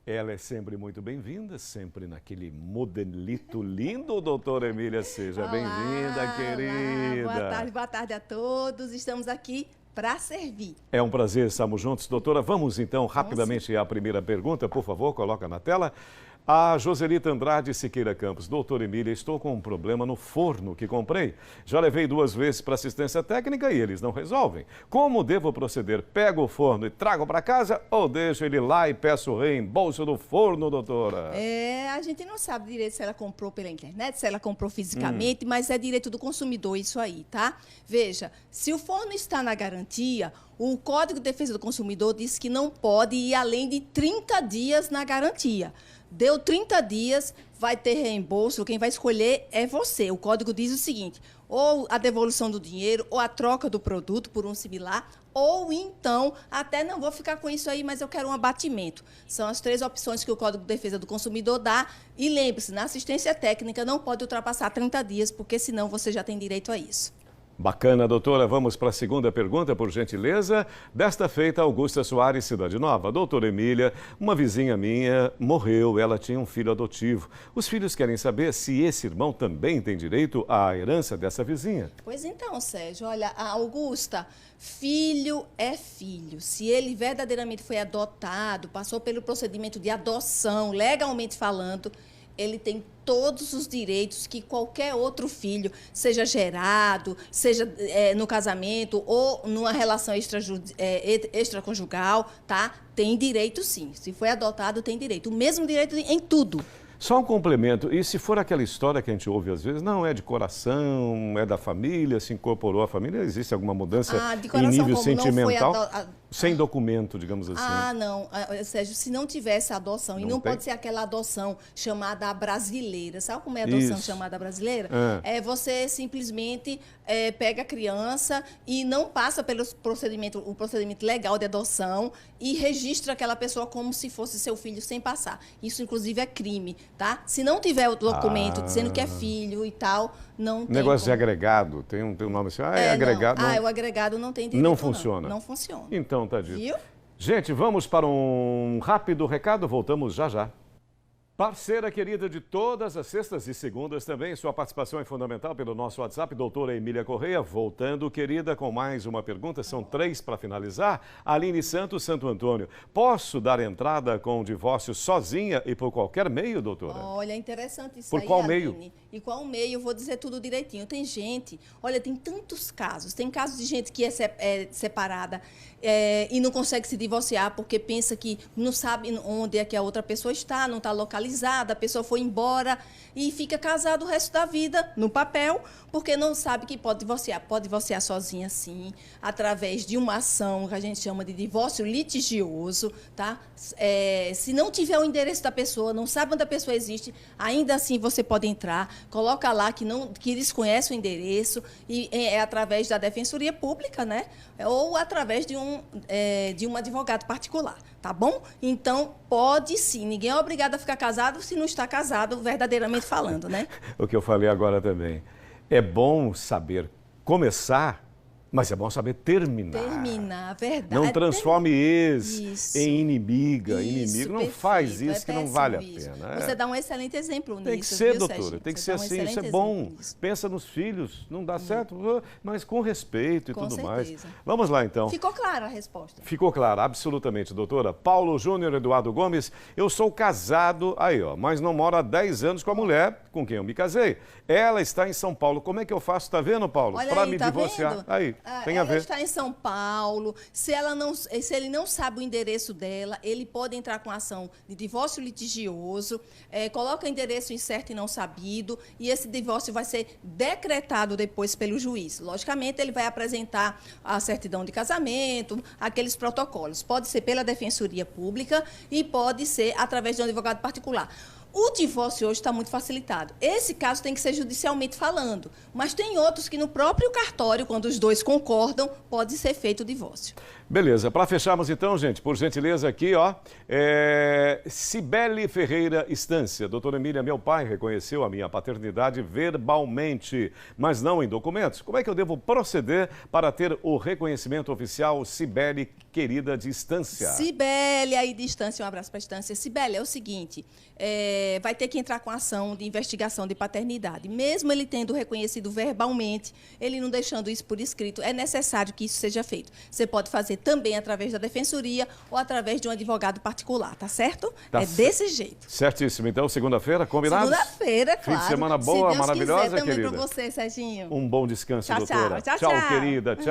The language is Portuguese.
Ela é sempre muito bem-vinda, sempre naquele modelito lindo, doutora Emília. Seja bem-vinda, querida. Boa tarde a todos. Estamos aqui para servir. É um prazer estarmos juntos, doutora. Vamos então rapidamente à primeira pergunta, por favor, coloca na tela. A Joselita Andrade Siqueira Campos. Doutora Emília, estou com um problema no forno que comprei. Já levei 2 vezes para assistência técnica e eles não resolvem. Como devo proceder? Pego o forno e trago para casa ou deixo ele lá e peço reembolso do forno, doutora? A gente não sabe direito se ela comprou pela internet, se ela comprou fisicamente, mas é direito do consumidor isso aí, tá? Veja, se o forno está na garantia, o Código de Defesa do Consumidor diz que não pode ir além de 30 dias na garantia. Deu 30 dias, vai ter reembolso, quem vai escolher é você. O código diz o seguinte, ou a devolução do dinheiro, ou a troca do produto por um similar, ou então, até não vou ficar com isso aí, mas eu quero um abatimento. São as 3 opções que o Código de Defesa do Consumidor dá. E lembre-se, na assistência técnica não pode ultrapassar 30 dias, porque senão você já tem direito a isso. Bacana, doutora. Vamos para a segunda pergunta, por gentileza. Desta feita, Augusta Soares, Cidade Nova. Doutora Emília, uma vizinha minha morreu, ela tinha um filho adotivo. Os filhos querem saber se esse irmão também tem direito à herança dessa vizinha. Pois então, Sérgio, olha, a Augusta, filho é filho. Se ele verdadeiramente foi adotado, passou pelo procedimento de adoção, legalmente falando, ele tem todos os direitos que qualquer outro filho, seja gerado, seja no casamento ou numa relação extraconjugal, tá? Tem direito sim. Se foi adotado, tem direito. O mesmo direito em tudo. Só um complemento, e se for aquela história que a gente ouve às vezes, não é de coração, é da família, se incorporou à família, existe alguma mudança em nível sentimental? Sem documento, digamos assim. Não, Sérgio, se não tivesse adoção, e não pode ser aquela adoção chamada brasileira. Sabe como é a adoção chamada brasileira? Você simplesmente pega a criança e não passa pelo o procedimento legal de adoção e registra aquela pessoa como se fosse seu filho sem passar. Isso, inclusive, é crime, tá? Se não tiver o documento dizendo que é filho e tal, não tem negócio de agregado, tem um nome assim, agregado. O agregado não tem direito. Não funciona. Não funciona. Então tá dito. Viu? Gente, vamos para um rápido recado, voltamos já já. Parceira querida de todas as sextas e segundas também, sua participação é fundamental pelo nosso WhatsApp, doutora Emília Correia. Voltando, querida, com mais uma pergunta, são 3 para finalizar. Aline Santos, Santo Antônio, posso dar entrada com o divórcio sozinha e por qualquer meio, doutora? Olha, interessante isso por aí, qual Aline. meio? E qual meio, eu vou dizer tudo direitinho. Tem gente, olha, tem tantos casos. Tem casos de gente que é separada e não consegue se divorciar porque pensa que não sabe onde é que a outra pessoa está, não está localizada, a pessoa foi embora e fica casado o resto da vida no papel, porque não sabe que pode divorciar. Pode divorciar sozinha, sim, através de uma ação que a gente chama de divórcio litigioso, tá? Se não tiver o endereço da pessoa, não sabe onde a pessoa existe, ainda assim você pode entrar, coloca lá que eles conhecem o endereço e é através da Defensoria Pública, né? Ou através de um advogado particular, tá bom? Então, pode sim, ninguém é obrigado a ficar casado se não está casado verdadeiramente falando, né? O que eu falei agora também. É bom saber começar, mas é bom saber terminar. Terminar, verdade. Não transforme em inimiga. Inimigo não faz isso, que não vale a pena. Você dá um excelente exemplo nisso. Tem que ser, doutora, tem que ser assim, isso é bom. Pensa nos filhos, não dá certo, mas com respeito e tudo mais. Vamos lá, então. Ficou clara a resposta? Ficou clara, absolutamente, doutora. Paulo Júnior Eduardo Gomes, eu sou casado, mas não moro há 10 anos com a mulher com quem eu me casei. Ela está em São Paulo. Como é que eu faço? Tá vendo, Paulo? Para me divorciar. Vendo? Aí. Tem a ver. Ela está em São Paulo. Se ele não sabe o endereço dela, ele pode entrar com ação de divórcio litigioso, coloca o endereço incerto e não sabido, e esse divórcio vai ser decretado depois pelo juiz. Logicamente, ele vai apresentar a certidão de casamento, aqueles protocolos. Pode ser pela Defensoria Pública e pode ser através de um advogado particular. O divórcio hoje está muito facilitado. Esse caso tem que ser judicialmente falando, mas tem outros que no próprio cartório, quando os dois concordam, pode ser feito o divórcio. Beleza, para fecharmos então, gente, por gentileza aqui, ó, Cibele Ferreira Estância. Doutora Emília, meu pai reconheceu a minha paternidade verbalmente, mas não em documentos. Como é que eu devo proceder para ter o reconhecimento oficial, Cibele, querida de Estância? Cibele, aí de Estância, um abraço para Estância. Cibele, é o seguinte, vai ter que entrar com ação de investigação de paternidade. Mesmo ele tendo reconhecido verbalmente, ele não deixando isso por escrito, é necessário que isso seja feito. Você pode fazer também através da defensoria ou através de um advogado particular, tá certo? Desse jeito. Certíssimo. Então, segunda-feira, combinado? Segunda-feira, claro. Fim de semana boa, Se Deus maravilhosa, quiser, também querida. para você, Serginho. Um bom descanso, Tchau, doutora. tchau, Tchau, querida. Tchau.